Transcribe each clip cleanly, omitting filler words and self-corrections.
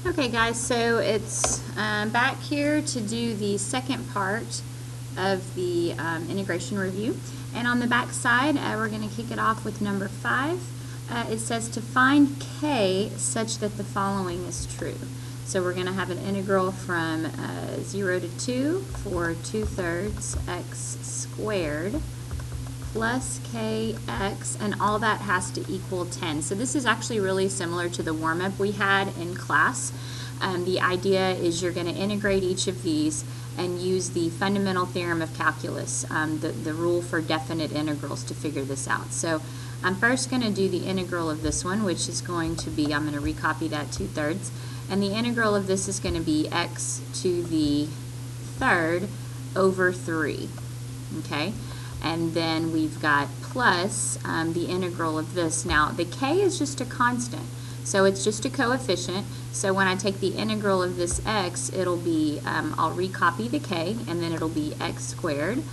Okay guys, so it's back here to do the second part of the integration review. And on the back side, we're going to kick it off with number 5. It says to find k such that the following is true. So we're going to have an integral from 0 to 2 for 2/3 x squared plus kx, and all that has to equal 10. So this is actually really similar to the warm-up we had in class. The idea is you're going to integrate each of these and use the fundamental theorem of calculus, the rule for definite integrals, to figure this out. So I'm first going to do the integral of this one, which is going to be, I'm going to recopy that 2/3, and the integral of this is going to be x to the third over 3. Okay? And then we've got plus the integral of this. Now, the k is just a constant, so it's just a coefficient. So when I take the integral of this x, it'll be, I'll recopy the k, and then it'll be x squared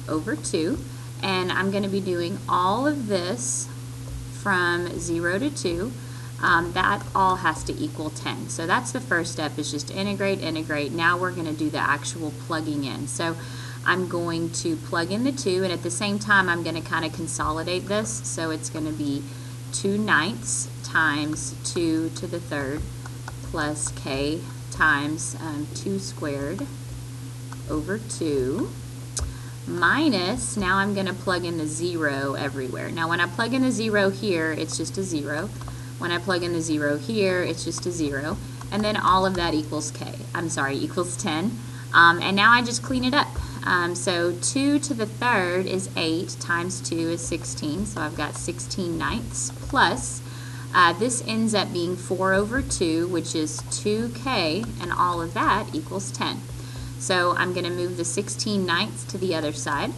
over 2. And I'm going to be doing all of this from 0 to 2. That all has to equal 10. So that's the first step, is just integrate, integrate. Now we're going to do the actual plugging in. So I'm going to plug in the 2, and at the same time I'm going to kind of consolidate this. So it's going to be 2/9 times 2 to the third plus k times 2 squared over 2 minus, now I'm going to plug in the 0 everywhere. Now when I plug in the 0 here, it's just a 0. When I plug in the 0 here, it's just a 0. And then all of that equals equals 10. And now I just clean it up. So 2 to the third is 8 times 2 is 16, so I've got 16/9 plus, this ends up being 4 over 2, which is 2k, and all of that equals 10. So I'm going to move the 16/9 to the other side.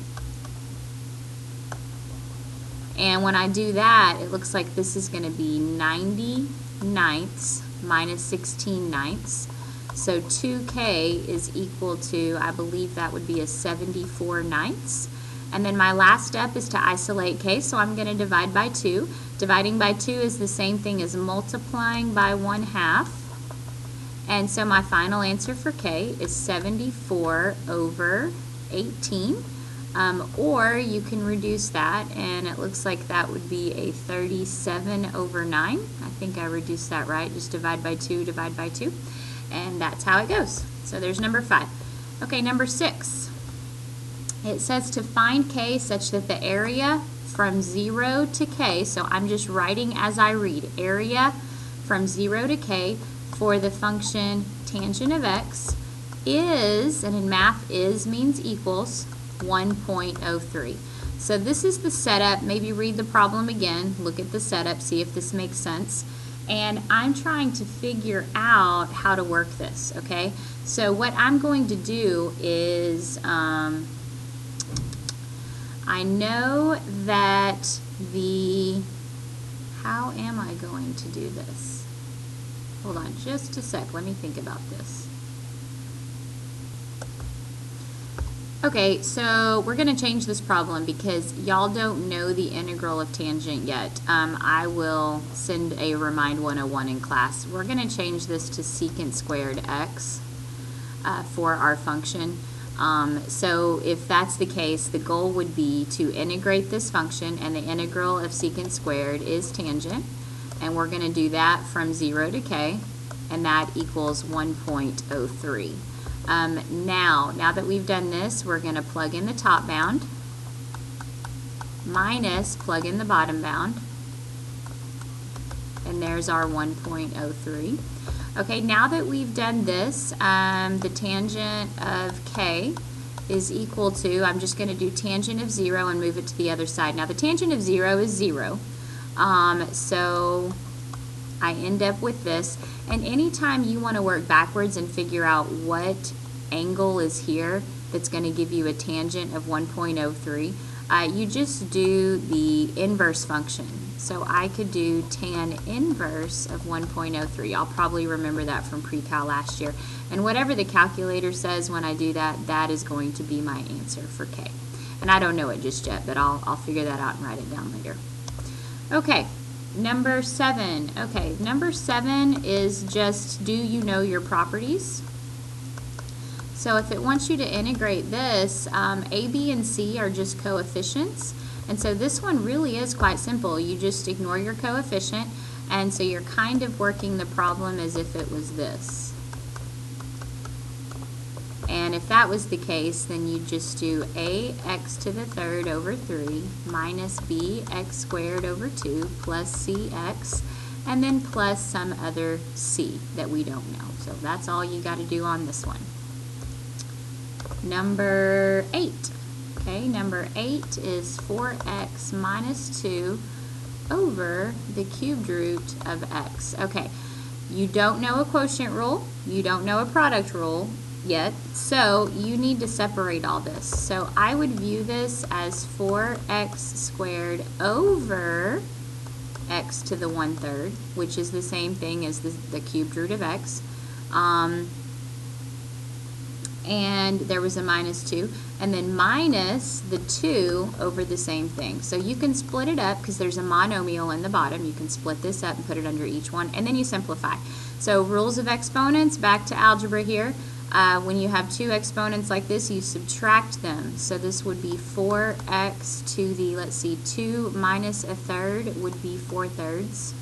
And when I do that, it looks like this is going to be 90/9 minus 16/9. So 2k is equal to, I believe that would be a 74/9. And then my last step is to isolate k, so I'm going to divide by 2. Dividing by 2 is the same thing as multiplying by 1/2. And so my final answer for k is 74 over 18. Or you can reduce that, and it looks like that would be a 37 over 9. I think I reduced that right. Just divide by 2, divide by 2. And that's how it goes. So there's number 5. Okay, number 6. It says to find k such that the area from 0 to k, so I'm just writing as I read, area from 0 to k for the function tangent of x is, and in math is means equals, 1.03. So this is the setup. Maybe read the problem again, look at the setup, see if this makes sense. And I'm trying to figure out how to work this, okay? So what I'm going to do is, I know that how am I going to do this? Hold on just a sec, let me think about this. Okay, so we're going to change this problem because y'all don't know the integral of tangent yet. I will send a Remind 101 in class. We're going to change this to secant squared x for our function. So if that's the case, the goal would be to integrate this function, and the integral of secant squared is tangent. And we're going to do that from 0 to k, and that equals 1.03. Now that we've done this, we're going to plug in the top bound minus plug in the bottom bound, and there's our 1.03. Okay, now that we've done this, the tangent of k is equal to, I'm just going to do tangent of 0 and move it to the other side. Now the tangent of 0 is 0, so I end up with this. And anytime you want to work backwards and figure out what angle is here that's going to give you a tangent of 1.03, you just do the inverse function. So I could do tan inverse of 1.03. I'll probably remember that from pre-cal last year. And whatever the calculator says when I do that, that is going to be my answer for k. And I don't know it just yet, but I'll figure that out and write it down later. Okay, Number 7. Okay, number 7 is just, do you know your properties? So if it wants you to integrate this, A, B, and C are just coefficients. And so this one really is quite simple. You just ignore your coefficient, and so you're kind of working the problem as if it was this. And if that was the case, then you just do ax to the third over 3 minus bx squared over 2 plus cx, and then plus some other c that we don't know. So that's all you got to do on this one. Number 8. Okay, number 8 is 4x minus 2 over the cubed root of x. Okay, you don't know a quotient rule, you don't know a product rule yet, so you need to separate all this. So I would view this as 4x squared over x to the 1/3, which is the same thing as the cubed root of x. And there was a minus 2, and then minus the 2 over the same thing. So you can split it up because there's a monomial in the bottom. You can split this up and put it under each one, and then you simplify. So rules of exponents, back to algebra here. When you have two exponents like this, you subtract them. So this would be 4x to the, let's see, 2 minus a third would be 4/3.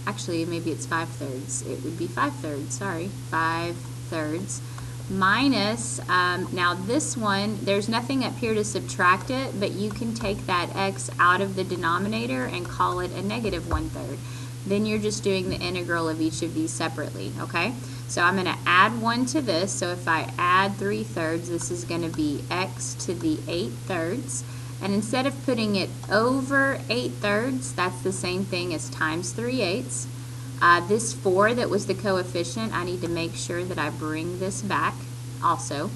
Actually, maybe it's 5/3. It would be 5/3, sorry, 5/3. Minus, now this one, there's nothing up here to subtract it, but you can take that x out of the denominator and call it a negative 1/3. Then you're just doing the integral of each of these separately, okay? So I'm going to add 1 to this, so if I add 3/3, this is going to be x to the 8/3. And instead of putting it over 8/3, that's the same thing as times 3/8. This 4 that was the coefficient, I need to make sure that I bring this back also.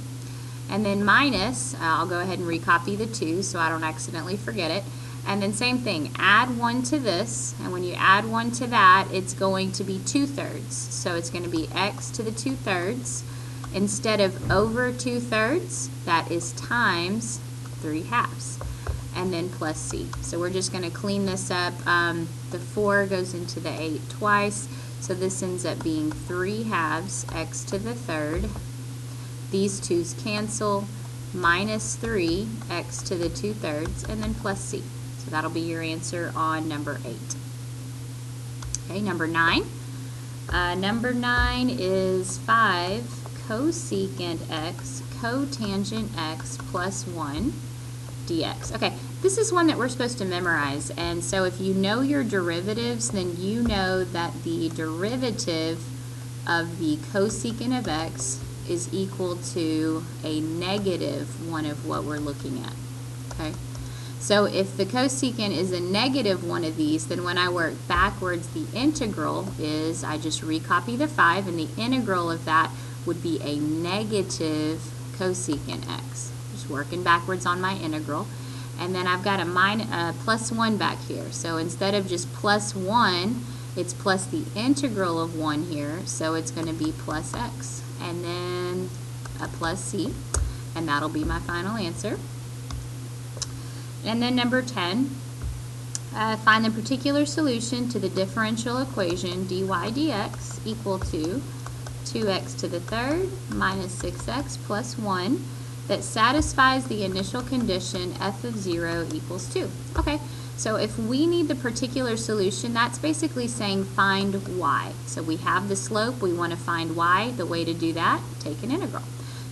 And then minus, I'll go ahead and recopy the 2 so I don't accidentally forget it. And then same thing, add 1 to this, and when you add 1 to that, it's going to be 2/3. So it's going to be x to the 2/3. Instead of over 2/3, that is times 3/2. And then plus c. So we're just going to clean this up. The 4 goes into the 8 twice, so this ends up being 3/2 x to the 3rd. These 2's cancel, minus 3 x to the 2/3, and then plus c. So that'll be your answer on number 8. Okay, number 9. Number 9 is 5 cosecant x cotangent x plus 1 dx. Okay, this is one that we're supposed to memorize, and so if you know your derivatives, then you know that the derivative of the cosecant of x is equal to a negative one of what we're looking at. Okay, so if the cosecant is a negative one of these, then when I work backwards, the integral is, I just recopy the 5, and the integral of that would be a negative cosecant x. Just working backwards on my integral. And then I've got a plus 1 back here. So instead of just plus 1, it's plus the integral of 1 here. So it's going to be plus x. And then a plus c. And that'll be my final answer. And then number 10, find the particular solution to the differential equation dy dx equal to 2x to the 3rd minus 6x plus 1 that satisfies the initial condition f of 0 equals 2. Okay, so if we need the particular solution, that's basically saying find y. So we have the slope, we want to find y. The way to do that, take an integral.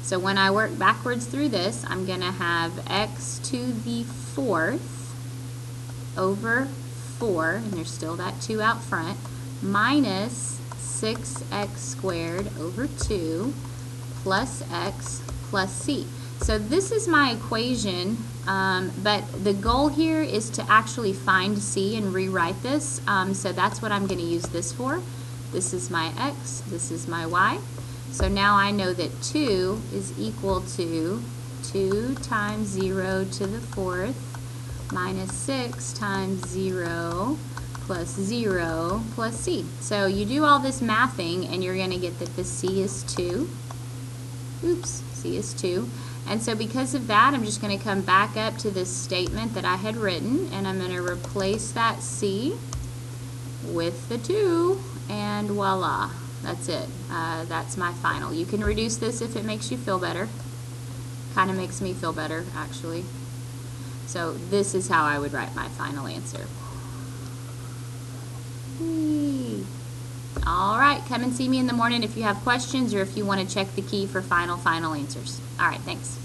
So when I work backwards through this, I'm going to have x to the 4th over 4, and there's still that 2 out front, minus 6x squared over 2 plus x plus c. So this is my equation, but the goal here is to actually find c and rewrite this. So that's what I'm going to use this for. This is my x, this is my y. So now I know that 2 is equal to 2 times 0 to the 4th minus 6 times 0 plus 0 plus c. So you do all this mathing and you're going to get that the c is 2. Oops, c is 2. And so because of that, I'm just going to come back up to this statement that I had written, and I'm going to replace that C with the 2, and voila, that's it. That's my final. You can reduce this if it makes you feel better. Kind of makes me feel better, actually. So this is how I would write my final answer. Whee. All right, come and see me in the morning if you have questions or if you want to check the key for final answers. All right, thanks.